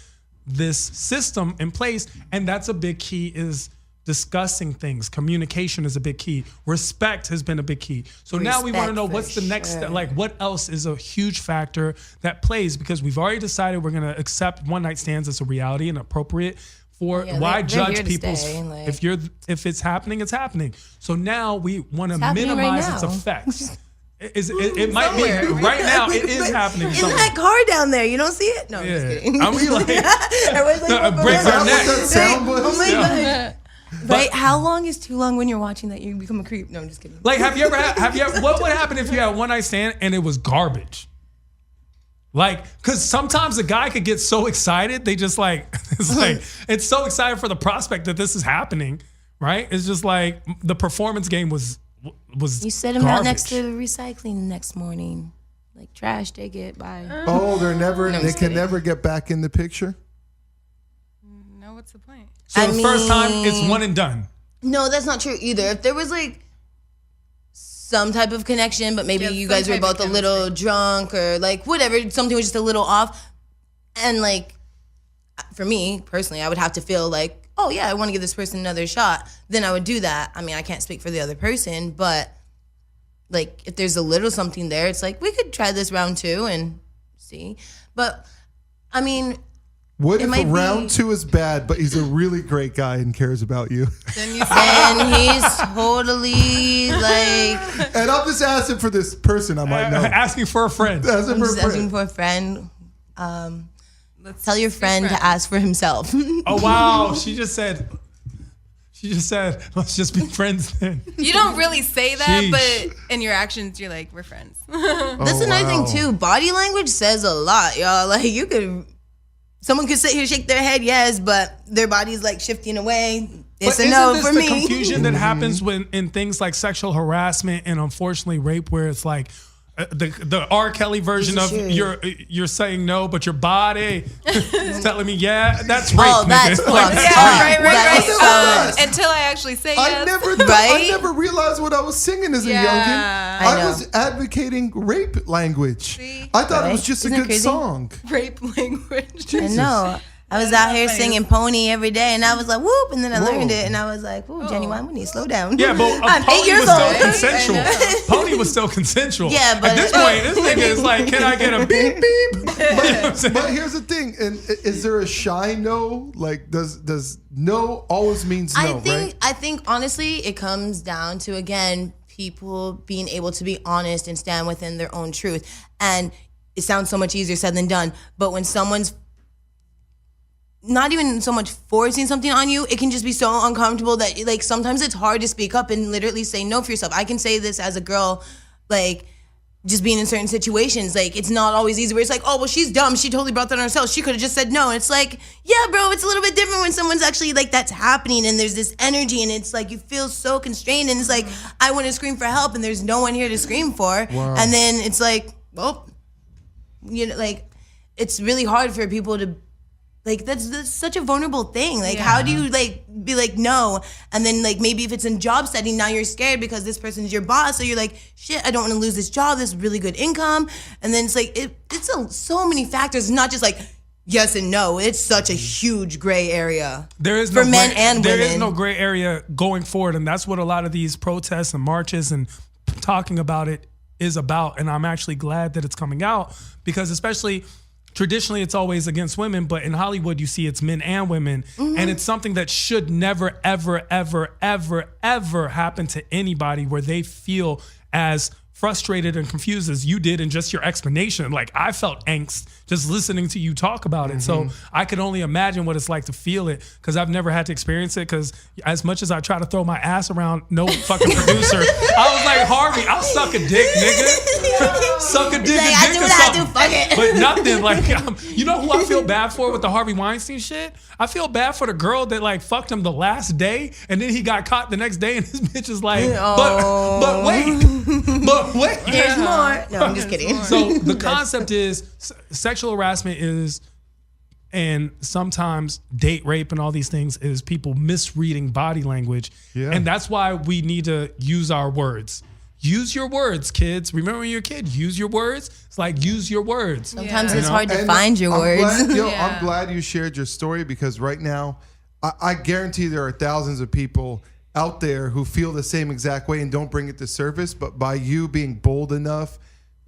this system in place, and that's a big key is discussing things. Communication is a big key. Respect has been a big key. So now we want to Respect know for what's the next sure. step, like what else is a huge factor that plays, because we've already decided we're going to accept one night stands as a reality and appropriate for Yeah, why they're judge here to people's stay, like- if it's happening, it's happening. So now we want to happening right minimize now. its effects. It might be right now. It is happening. In somewhere. that car down there, you don't see it? No, I'm just kidding. I mean, like, Everyone's like, it breaks our neck. That sound was? oh my Yeah. god. Right? How long is too long when you're watching that you become a creep? No, I'm just kidding. Like, have you ever? What would happen if you had one night stand and it was garbage? Like, because sometimes a guy could get so excited, they just like, it's so excited for the prospect that this is happening, right? It's just like the performance game was You set them out next to the recycling the next morning. Like, trash, take it, bye. Oh, they can kidding. never get back in the picture? No, what's the point? So the first time, it's one and done. No, that's not true either. If there was like some type of connection, but maybe you some guys were type of both a little drunk or like whatever, something was just a little off. And like, for me personally, I would have to feel like, oh yeah, I want to give this person another shot. Then I would do that. I mean, I can't speak for the other person, but like if there's a little something there, it's like we could try this round 2 and see. But I mean, What if might round be- 2 is bad, but he's a really great guy and cares about you? Then you and he's totally like, And I'm just asking for this person I might know. Asking for a friend. Asking I'm for a just asking friend. for a friend. let's Tell your be friend to friends. ask for himself. Oh wow, she just said, let's just be friends then. You don't really say that, Sheesh. but in your actions, you're like, we're friends. That's another thing too. Body language says a lot, y'all. Like someone could sit here, shake their head, yes, but their body's like shifting away. It's But a isn't no this for the me. confusion that happens when in things like sexual harassment and unfortunately rape, where it's like the R. Kelly version of Sure. you're saying no, but your body is telling me yeah, that's rape. Oh, that's nigga. Like, fucked that's up. rape. That is so- Until I actually say I yes. Right? never realized what I was singing as a Yeah. youngin. I I know. was advocating rape language. See? I thought it Right? was just Isn't a it good crazy? song. Rape language. I Jesus. know. I was out here funny. singing Pony every day, and I was like, whoop, and then I Whoa. learned it, and I was like, ooh, Jenny, why we need to slow down? Yeah, but I'm 8 Pony years was still old. consensual. I know. Pony was still consensual. Yeah, but- at this point, this nigga is like, can I get a beep beep? You know what I'm saying? But here's the thing, and is there a shy no? Like, does no always means no, right? I think honestly, it comes down to again people being able to be honest and stand within their own truth. And it sounds so much easier said than done. But when someone's not even so much forcing something on you, it can just be so uncomfortable that like sometimes it's hard to speak up and literally say no for yourself. I can say this as a girl, like just being in certain situations, like it's not always easy where it's like, oh, well, she's dumb. She totally brought that on herself. She could have just said no. And it's like, yeah, bro, it's a little bit different when someone's actually like that's happening and there's this energy and it's like you feel so constrained and it's like, I want to scream for help and there's no one here to scream for. Wow. And then it's like, well, you know, like it's really hard for people to like that's such a vulnerable thing. Like how do you like be like no, and then like maybe if it's in job setting now you're scared because this person's your boss, so you're like shit, I don't want to lose this job, this really good income, and then it's like so many factors, not just like yes and no. It's such a huge gray area. There is for no men gray, and there women. is no gray area going forward, and that's what a lot of these protests and marches and talking about it is about. And I'm actually glad that it's coming out because especially traditionally it's always against women, but in Hollywood you see it's men and women, and it's something that should never, ever, ever, ever, ever happen to anybody where they feel as frustrated and confused as you did in just your explanation. Like I felt angst just listening to you talk about it. So I could only imagine what it's like to feel it because I've never had to experience it because as much as I try to throw my ass around no fucking producer, I was like, Harvey, I'll suck a dick, nigga. Suck a dick, Like, a I dick do or what I something. do, fuck it. But nothing like, you know who I feel bad for with the Harvey Weinstein shit? I feel bad for the girl that like fucked him the last day and then he got caught the next day and this bitch is like, but wait. There's more. No, I'm just kidding. So the concept is sexual harassment is, and sometimes date rape and all these things is people misreading body language. Yeah. And that's why we need to use our words. Use your words, kids. Remember when you're a kid, use your words. It's like, use your words. Sometimes Yeah. it's hard to And find your I'm words. Glad, Yeah. I'm glad you shared your story because right now, I guarantee there are thousands of people out there who feel the same exact way and don't bring it to surface. But by you being bold enough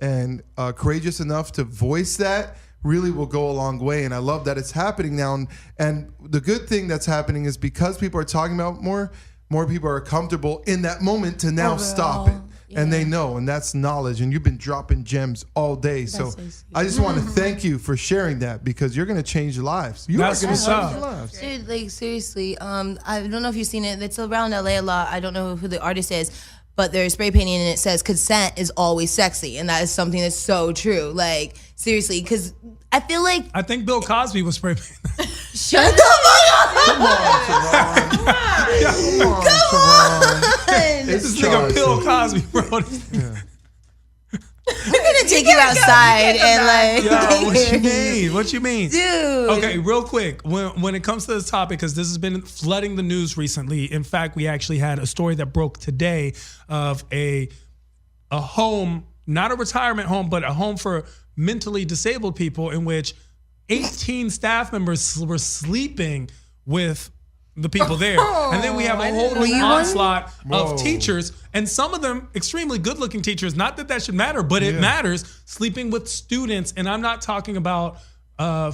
and courageous enough to voice that, really will go a long way. And I love that it's happening now. And the good thing that's happening is because people are talking about more people are comfortable in that moment to now stop it. and they know, and that's knowledge. And you've been dropping gems all day. So I just want to thank you for sharing that, because you're going to change lives. You That's are going what's to up. change lives. Dude, like seriously, I don't know if you've seen it. It's around LA a lot. I don't know who the artist is, but they're spray painting and it says consent is always sexy, and that is something that's so true. Like seriously, because I feel like I think Bill Cosby was spray painting. shut the fuck up. Come on, Teron. Come on. This nigga Bill Cosby, bro. I'm gonna take you outside and like. Yo, what you mean? What you mean? Dude. Okay, real quick. When it comes to this topic, because this has been flooding the news recently. In fact, we actually had a story that broke today of a home, not a retirement home, but a home for mentally disabled people, in which 18 staff members were sleeping with the people there. And then we have a whole new onslaught of teachers, and some of them extremely good-looking teachers. Not that that should matter, but it matters. Sleeping with students, and I'm not talking about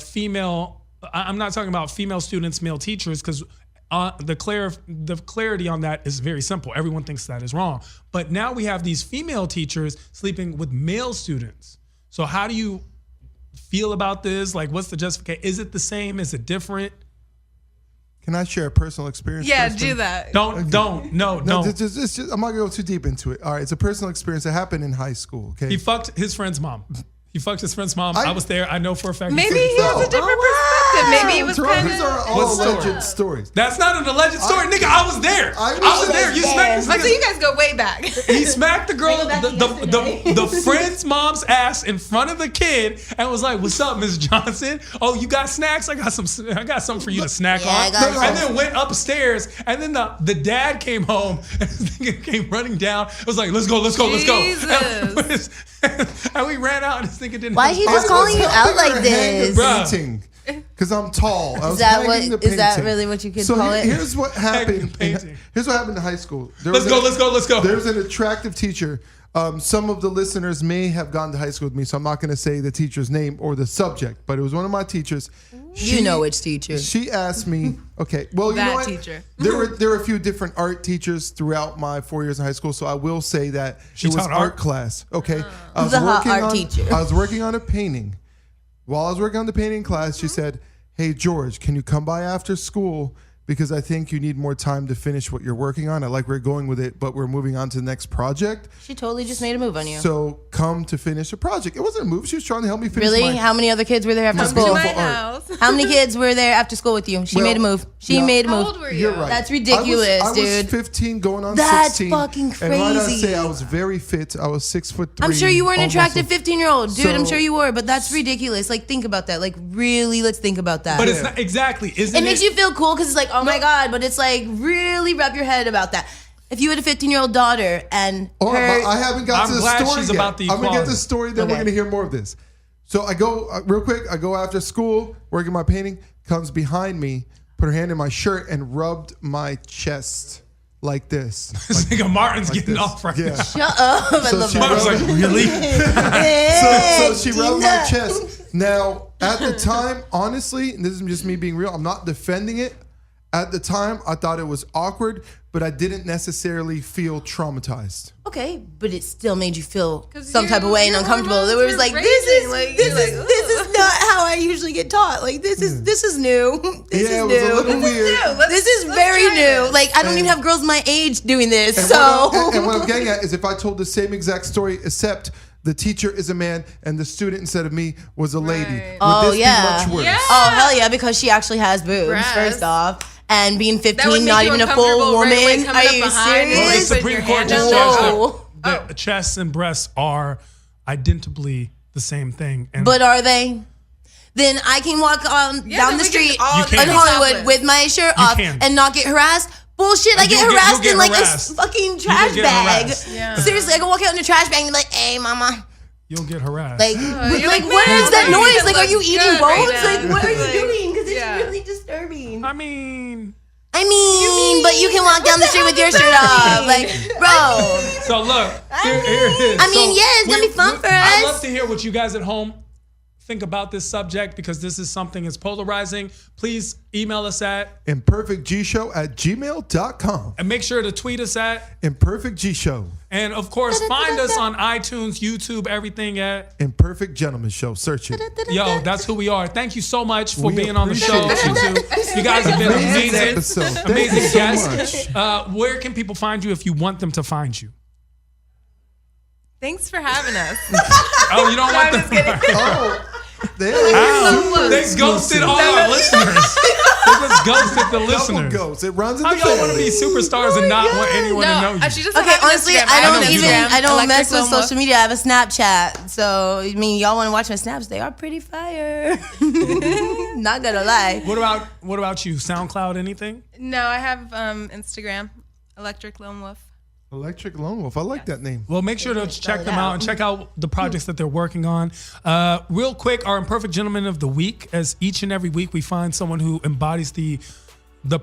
female. I'm not talking about female students, male teachers, because the clarity on that is very simple. Everyone thinks that is wrong. But now we have these female teachers sleeping with male students. So how do you feel about this? Like, what's the justification? Is it the same? Is it different? Can I share a personal experience? Yeah, first? do that. No, It's just, I'm not gonna go too deep into it. All right, it's a personal experience that happened in high school. Okay, He fucked his friend's mom. I was there. I know for a fact. Maybe he has a different perspective. Maybe he was Teron, kind these of. are all What story? alleged stories. That's not an alleged story, nigga. I was there. I I was there. You there. smacked this Like, so nigga. you guys go way back. He smacked the girl, Bring it back to the friend's mom's ass in front of the kid, and was like, "What's up, Miss Johnson? Oh, you got snacks? I got something for you to snack Yeah, I on." got And then went upstairs, and then the dad came home, and this nigga came running down. It was like, "Let's go." Jesus. And we ran out, and this nigga didn't. Why have he his just passport. calling you out like this? Bruh. Painting. Because I'm tall. I was Is that hanging what? the Is that painting. really what you could So call it? here's what happened. painting. Here's what happened in high school. Let's go. There's an attractive teacher. Some of the listeners may have gone to high school with me, so I'm not going to say the teacher's name or the subject, but it was one of my teachers. You know which teacher. She asked me, okay, well, you That know what? teacher. There were a few different art teachers throughout my 4 years in high school, so I will say that She it was taught art art? class. Okay, Who's a hot art teacher? I was working on a painting. While I was working on the painting class, she said, "Hey George, can you come by after school? Because I think you need more time to finish what you're working on. I like where we're going with it, but we're moving on to the next project. She totally just made a move on you. So come to finish a project." It wasn't a move. She was trying to help me finish Really? my How many other kids were there after my school? To my beautiful art. house. How many kids were there after school with you? She Well, made a move. She yeah. made a How move. old were you? You're right. That's ridiculous, I was dude. 15 going on That's 16. fucking And might I crazy. say I was very fit. I was 6'3". I'm sure you were an almost attractive a- 15-year-old. Dude, I'm So- sure you were, but that's ridiculous. Like, think about that. Like, really, let's think about that. But it's not exactly. Isn't it makes you feel cool because it's like, oh my God, but it's like, really wrap your head about that. If you had a 15-year-old daughter and Oh, her... but I haven't got I'm to the glad story she's yet. about the I'm gonna get equality. the story, then we're Okay. gonna hear more of this. So I go real quick. I go after school, working my painting. Comes behind me, put her hand in my shirt, and rubbed my chest like this. This nigga Martin's Like getting this. off right Yeah. now. Shut up. I So love she that. I was like, really? So she rubbed my Gina. chest. Now, at the time, honestly, and this is just me being real, I'm not defending it. At the time, I thought it was awkward, but I didn't necessarily feel traumatized. Okay, but it still made you feel 'Cause some type of way and your uncomfortable. hormones It was were like, raging, like, this you're is like, this is not how I usually get taught. Like this is new. This Yeah, is it was a new. little weird. This is very try new. this. Like I don't even have girls my age doing this. And So what I'm getting at is if I told the same exact story, except the teacher is a man and the student instead of me was a lady, Right. would Oh, this yeah. be much worse? Yeah. oh hell yeah, because she actually has boobs. Breasts. First off. And being That would 15, make not you even a uncomfortable full woman. right away coming Are up you behind Well, the Put serious? your Supreme hand Court on just the judged Whoa. that chests and breasts are identically the same thing. And But are they? Then I can walk down then the we can street all You can. in be Hollywood topless. with my shirt off can. and not get harassed. Bullshit, I get You'll harassed get in like harassed. a fucking trash get bag. harassed. Yeah. Seriously, I can walk out in a trash bag and be like, hey, mama. you'll get harassed. Like, you're like like, what "Man, is that I don't noise? even Like, are look you eating good bones? right now." Like, what are you Like, doing? Because it's yeah. really disturbing. I mean, But you can walk down the street with your shirt off. Like, bro. so look, here it is. I mean, So yeah, it's gonna be fun for I'd us. love to hear what you guys at home think about this subject, because this is something that's polarizing, please email us at imperfectshow@gmail.com. and make sure to tweet us at Imperfect G Show. and of course find us on iTunes, YouTube, everything at Imperfect Gentleman Show. Search it. Yo, that's who we are. Thank you so much for We being on the show. appreciate You two. You guys have been amazing. Episode. Thank Amazing you so guests. much. Where can people find you if you want them to find you? Thanks for having us. Oh, you don't want them. Oh, they Ghosted all our listeners. They just ghosted the Double listeners. ghost. It runs in How the y'all want to be family. superstars and not want anyone to know you? She doesn't Okay, have an honestly, Instagram. I know don't you even, don't. I don't Electric mess with Loma. social media. I have a Snapchat. So, I mean, y'all want to watch my snaps? They are pretty fire. Not gonna lie. What about you? SoundCloud, anything? No, I have Instagram, Electric Lone Wolf. Electric Lone Wolf. I like that name. Well, make sure to check them it out out. and check out the projects that they're working on. Real quick, our Imperfect Gentleman of the Week. As each and every week we find someone who embodies the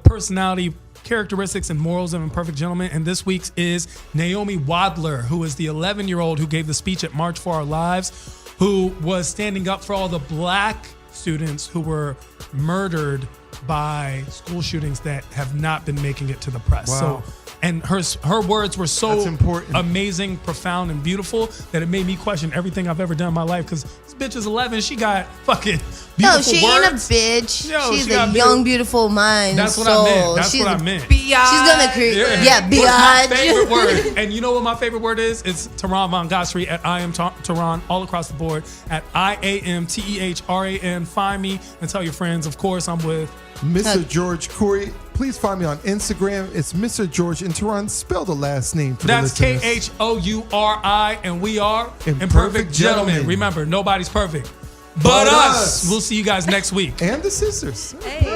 personality, characteristics, and morals of Imperfect Gentleman. And this week's is Naomi Wadler, who is the 11-year-old who gave the speech at March for Our Lives, who was standing up for all the black students who were murdered by school shootings that have not been making it to the press. Wow. So, and her words were so That's important. amazing, profound, and beautiful that it made me question everything I've ever done in my life. Because this bitch is 11, she got fucking beautiful No, she words. ain't a bitch. Yo, She's she a got young, beautiful mind. That's what soul. I meant. That's she's what I meant. She's gonna create. Yeah, What's my biatch. favorite word? And you know what my favorite word is? It's Tehran Von Gossary at I am Tehran all across the board at IAMTEHRAN. Find me and tell your friends. Of course, I'm with Mr. George Corey. Please find me on Instagram. It's Mr. George and Tehran. Spell the last name for that's the listeners. KHOURI, and we are Imperfect Gentlemen. Gentlemen. Remember, nobody's perfect but us. us. We'll see you guys next week. And the sisters. Hey.